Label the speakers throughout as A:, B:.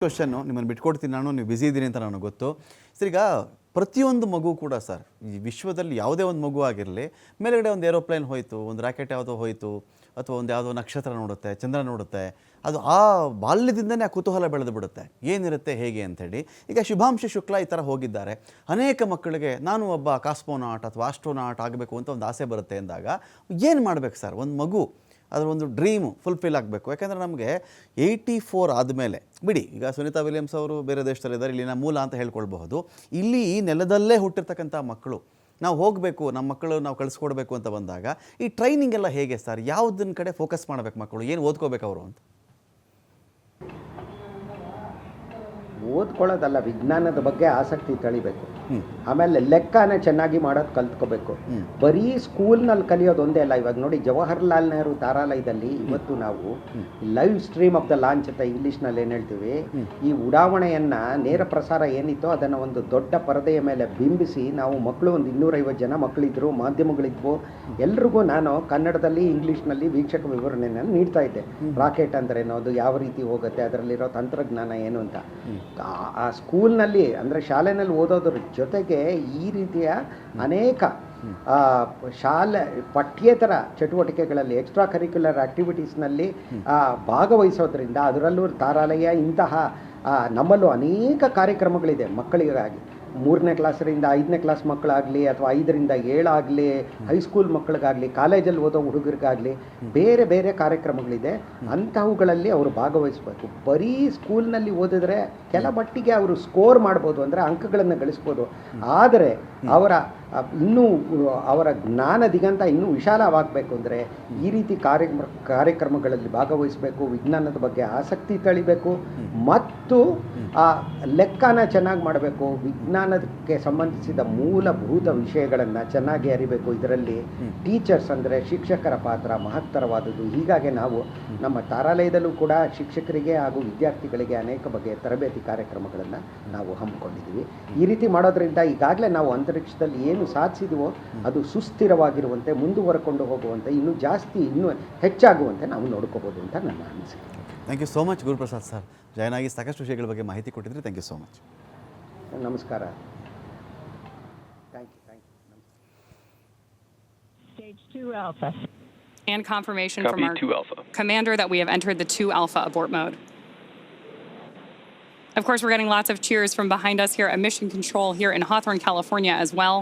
A: Question ನಿಮ್ಮನ್ನು ಬಿಟ್ಕೊಡ್ತೀನಿ ನಾನು, ನೀವು ಬ್ಯುಸಿ ಇದ್ದೀರಿ ಅಂತ ನನಗೆ ಗೊತ್ತು ಸರ್. ಈಗ ಪ್ರತಿಯೊಂದು ಮಗು ಕೂಡ ಸರ್, ಈ ವಿಶ್ವದಲ್ಲಿ ಯಾವುದೇ ಒಂದು ಮಗು ಆಗಿರಲಿ, ಮೇಲ್ಗಡೆ ಒಂದು ಏರೋಪ್ಲೇನ್ ಹೋಯಿತು, ಒಂದು ರಾಕೆಟ್ ಯಾವುದೋ ಹೋಯಿತು, ಅಥವಾ ಒಂದು ಯಾವುದೋ ನಕ್ಷತ್ರ ನೋಡುತ್ತೆ, ಚಂದ್ರ ನೋಡುತ್ತೆ, ಅದು ಆ ಬಾಲ್ಯದಿಂದನೇ ಆ ಕುತೂಹಲ ಬೆಳೆದು ಬಿಡುತ್ತೆ ಏನಿರುತ್ತೆ ಹೇಗೆ ಅಂಥೇಳಿ. ಈಗ ಶುಭಾಂಶು ಶುಕ್ಲಾ ಈ ಥರ ಹೋಗಿದ್ದಾರೆ. ಅನೇಕ ಮಕ್ಕಳಿಗೆ ನಾನು ಒಬ್ಬ ಕಾಸ್ಮೋನಾಟ್ ಅಥವಾ ಆಸ್ಟ್ರೋನಾಟ್ ಆಗಬೇಕು ಅಂತ ಒಂದು ಆಸೆ ಬರುತ್ತೆ ಅಂದಾಗ ಏನು ಮಾಡಬೇಕು ಸರ್? ಒಂದು ಮಗು ಅದರ ಒಂದು ಡ್ರೀಮು ಫುಲ್ಫಿಲ್ ಆಗಬೇಕು. ಯಾಕೆಂದರೆ ನಮಗೆ 84 ಆದಮೇಲೆ ಬಿಡಿ, ಈಗ ಸುನೀತಾ ವಿಲಿಯಮ್ಸ್ ಅವರು ಬೇರೆ ದೇಶದಲ್ಲಿದ್ದಾರೆ, ಇಲ್ಲಿನ ಮೂಲ ಅಂತ ಹೇಳ್ಕೊಳ್ಬಹುದು. ಇಲ್ಲಿ ಈ ನೆಲದಲ್ಲೇ ಹುಟ್ಟಿರ್ತಕ್ಕಂಥ ಮಕ್ಕಳು ನಾವು ಹೋಗಬೇಕು, ನಮ್ಮ ಮಕ್ಕಳು ನಾವು ಕಳಿಸ್ಕೊಡ್ಬೇಕು ಅಂತ ಬಂದಾಗ ಈ ಟ್ರೈನಿಂಗ್ ಎಲ್ಲ ಹೇಗೆ ಸರ್? ಯಾವುದನ್ನ ಕಡೆ ಫೋಕಸ್ ಮಾಡಬೇಕು ಮಕ್ಕಳು? ಏನು ಓದ್ಕೋಬೇಕು ಅವರು ಅಂತ?
B: ಓದ್ಕೊಳ್ಳೋದಲ್ಲ, ವಿಜ್ಞಾನದ ಬಗ್ಗೆ ಆಸಕ್ತಿ ತಳಿಬೇಕು. ಆಮೇಲೆ ಲೆಕ್ಕನ ಚೆನ್ನಾಗಿ ಮಾಡೋದು ಕಲ್ತ್ಕೋಬೇಕು. ಬರೀ ಸ್ಕೂಲ್ನಲ್ಲಿ ಕಲಿಯೋದು ಒಂದೇ ಅಲ್ಲ. ಇವಾಗ ನೋಡಿ, ಜವಾಹರ್ಲಾಲ್ ನೆಹರು ತಾರಾಲಯದಲ್ಲಿ ಇವತ್ತು ನಾವು live stream of the launch ಅಂತ ಇಂಗ್ಲೀಷ್ನಲ್ಲಿ ಏನು ಹೇಳ್ತೀವಿ, ಈ ಉಡಾವಣೆಯನ್ನ ನೇರ ಪ್ರಸಾರ ಏನಿತ್ತೋ ಅದನ್ನು ಒಂದು ದೊಡ್ಡ ಪರದೆಯ ಮೇಲೆ ಬಿಂಬಿಸಿ ನಾವು ಮಕ್ಕಳು ಒಂದು 250 ಜನ ಮಕ್ಕಳಿದ್ರು, ಮಾಧ್ಯಮಗಳಿದ್ವು, ಎಲ್ರಿಗೂ ನಾನು ಕನ್ನಡದಲ್ಲಿ ಇಂಗ್ಲೀಷ್ನಲ್ಲಿ ವೀಕ್ಷಕ ವಿವರಣೆಯನ್ನು ನೀಡ್ತಾ ಇದ್ದೆ. ರಾಕೆಟ್ ಅಂದರೆ ಅದು ಯಾವ ರೀತಿ ಹೋಗುತ್ತೆ, ಅದರಲ್ಲಿರೋ ತಂತ್ರಜ್ಞಾನ ಏನು ಅಂತ. ಆ ಸ್ಕೂಲ್ನಲ್ಲಿ ಅಂದರೆ ಶಾಲೆಯಲ್ಲಿ ಓದೋದ್ರ ಜೊತೆಗೆ ಈ ರೀತಿಯ ಅನೇಕ ಶಾಲೆ ಪಠ್ಯೇತರ ಚಟುವಟಿಕೆಗಳಲ್ಲಿ, ಎಕ್ಸ್ಟ್ರಾ ಕರಿಕ್ಯುಲರ್ ಆಕ್ಟಿವಿಟೀಸ್ನಲ್ಲಿ ಭಾಗವಹಿಸೋದ್ರಿಂದ, ಅದರಲ್ಲೂ ತಾರಾಲಯ ಇಂತಹ ನಮ್ಮಲ್ಲೂ ಅನೇಕ ಕಾರ್ಯಕ್ರಮಗಳಿದೆ ಮಕ್ಕಳಿಗಾಗಿ. 3ನೇ ಕ್ಲಾಸರಿಂದ 5ನೇ ಕ್ಲಾಸ್ ಮಕ್ಕಳಾಗಲಿ, ಅಥವಾ 5ರಿಂದ 7 ಆಗಲಿ, ಹೈಸ್ಕೂಲ್ ಮಕ್ಕಳಿಗಾಗಲಿ, ಕಾಲೇಜಲ್ಲಿ ಓದೋ ಹುಡುಗರಿಗಾಗಲಿ ಬೇರೆ ಬೇರೆ ಕಾರ್ಯಕ್ರಮಗಳಿದೆ. ಅಂಥವುಗಳಲ್ಲಿ ಅವರು ಭಾಗವಹಿಸಬೇಕು. ಬರೀ ಸ್ಕೂಲ್ನಲ್ಲಿ ಓದಿದ್ರೆ ಕೆಲ ಮಟ್ಟಿಗೆ ಅವರು ಸ್ಕೋರ್ ಮಾಡ್ಬೋದು, ಅಂದರೆ ಅಂಕಗಳನ್ನು ಗಳಿಸ್ಬೋದು. ಆದರೆ ಅವರ ಜ್ಞಾನ ದಿಗಂತ ಇನ್ನೂ ವಿಶಾಲವಾಗಬೇಕು ಅಂದರೆ ಈ ರೀತಿ ಕಾರ್ಯಕ್ರಮಗಳಲ್ಲಿ ಭಾಗವಹಿಸಬೇಕು, ವಿಜ್ಞಾನದ ಬಗ್ಗೆ ಆಸಕ್ತಿ ತಳಿಬೇಕು, ಮತ್ತು ಆ ಲೆಕ್ಕನ ಚೆನ್ನಾಗಿ ಮಾಡಬೇಕು, ವಿಜ್ಞಾನಕ್ಕೆ ಸಂಬಂಧಿಸಿದ ಮೂಲಭೂತ ವಿಷಯಗಳನ್ನು ಚೆನ್ನಾಗಿ ಅರಿಬೇಕು. ಇದರಲ್ಲಿ ಟೀಚರ್ಸ್ ಅಂದರೆ ಶಿಕ್ಷಕರ ಪಾತ್ರ ಮಹತ್ತರವಾದದ್ದು. ಹೀಗಾಗಿ ನಾವು ನಮ್ಮ ತಾರಾಲಯದಲ್ಲೂ ಕೂಡ ಶಿಕ್ಷಕರಿಗೆ ಹಾಗೂ ವಿದ್ಯಾರ್ಥಿಗಳಿಗೆ ಅನೇಕ ಬಗೆಯ ತರಬೇತಿ ಕಾರ್ಯಕ್ರಮಗಳನ್ನು ನಾವು ಹಮ್ಮಿಕೊಂಡಿದ್ದೀವಿ. ಈ ರೀತಿ ಮಾಡೋದ್ರಿಂದ ಈಗಾಗಲೇ ನಾವು ಅಂತರಿಕ್ಷದಲ್ಲಿ ಏನು ಸಾಧಿಸಿದವೋ ಅದು ಸುಸ್ಥಿರವಾಗಿರುವಂತೆ, ಮುಂದುವರೆಕೊಂಡು ಹೋಗುವಂತೆ, ಇನ್ನೂ ಹೆಚ್ಚಾಗುವಂತೆ ನಾವು ನೋಡ್ಕೋಬೋದು ಅಂತ ನನ್ನ ಅನಿಸಿಕೆ.
A: Thank you so much Guruprasad sir. Join ಆಗಿ ಸಾಕಷ್ಟು ವಿಷಯಗಳ ಬಗ್ಗೆ ಮಾಹಿತಿ ಕೊಟ್ಟಿದ್ರಿ. Thank you so much.
B: ನಮಸ್ಕಾರ. Thank you.
C: Stage 2 Alpha.
D: And confirmation
E: Copy,
D: from our
E: 2 Alpha.
D: commander that we have entered the 2 Alpha abort mode. Of course, we're getting lots of cheers from behind us here at Mission Control here in Hawthorne, California as well.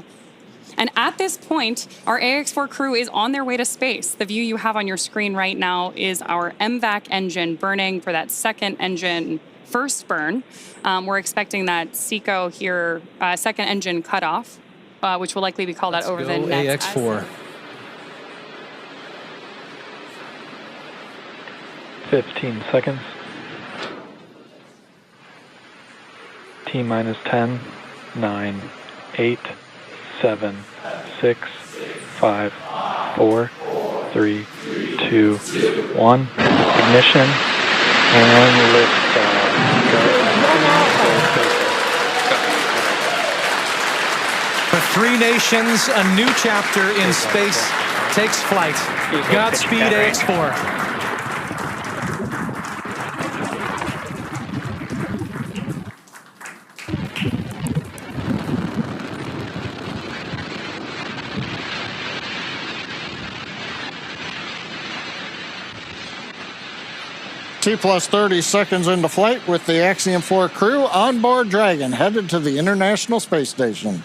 D: And at this point, our AX4 crew is on their way to space. The view you have on your screen right now is our MVAC engine burning for that second engine first burn. We're expecting that SECO here, second engine cutoff, which will likely be called out over the next
F: AX4.
E: 15 seconds. T-minus 10, 9, 8, 7, 6, 5, 4, 3, 2, 1. Ignition and liftoff.
F: For 3 nations, a new chapter in space takes flight. Godspeed, AX4.
G: T+30 seconds into flight with the Axiom 4 crew on board Dragon, headed to the International Space Station.